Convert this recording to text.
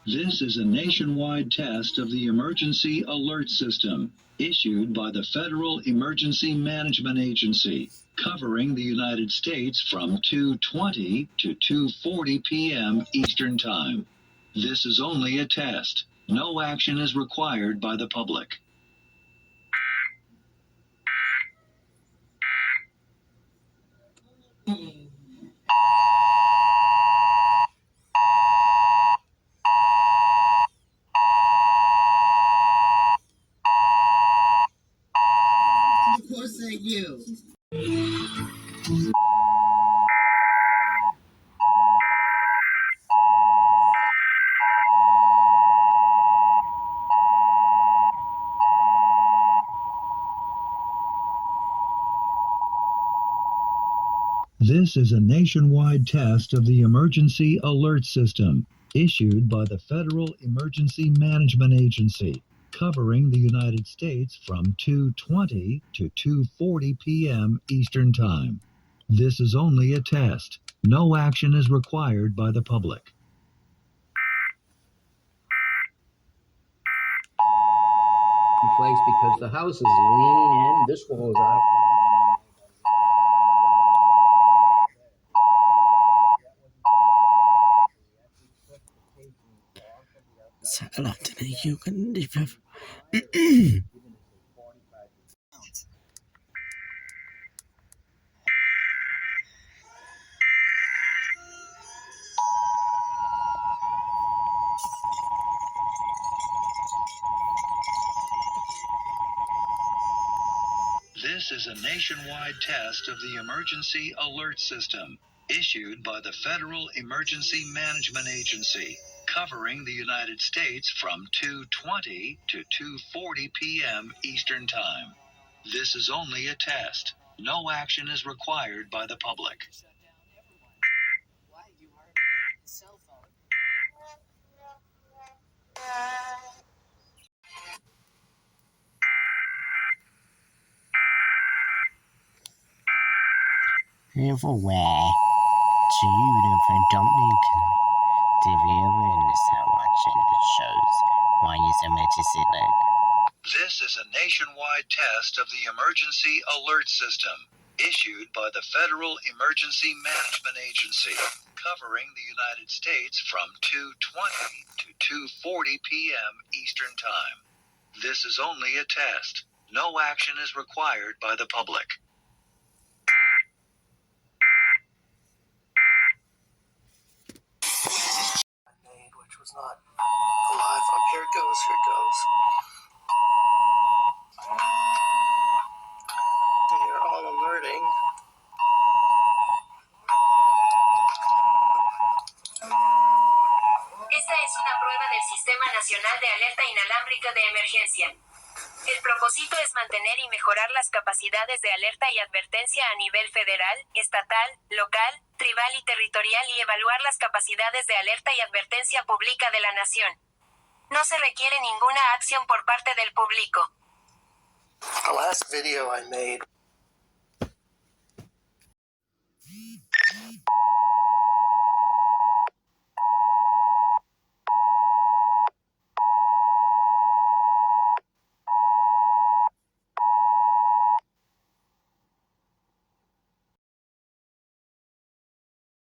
This is a nationwide test of the Emergency Alert System, issued by the Federal Emergency Management Agency, covering the United States from 2:20 to 2:40 p.m. Eastern Time. This is only a test. No action is required by the public. Of course they do. This is a nationwide test of the Emergency Alert System, issued by the Federal Emergency Management Agency, covering the United States from 2:20 to 2:40 p.m. Eastern Time. This is only a test. No action is required by the public. Flakes because the house is leaning in. This wall is out of This is a nationwide test of the Emergency Alert System, issued by the Federal Emergency Management Agency, covering the United States from 2:20 to 2:40 p.m. Eastern Time. This is only a test. No action is required by the public. Everywhere. Children don't need to awareness how watching the shows. Why is emergency alert? This is a nationwide test of the Emergency Alert System, issued by the Federal Emergency Management Agency, covering the United States from 2:20 to 2:40 p.m. Eastern Time. This is only a test. No action is required by the public. Which was not alive. Oh, here it goes. They are all alerting. Esta es una prueba del Sistema Nacional de Alerta Inalámbrica de Emergencia. El propósito es mantener y mejorar las capacidades de alerta y advertencia a nivel federal, estatal, local, tribal y territorial y evaluar las capacidades de alerta y advertencia pública de la nación. No se requiere ninguna acción por parte del público. The last video I made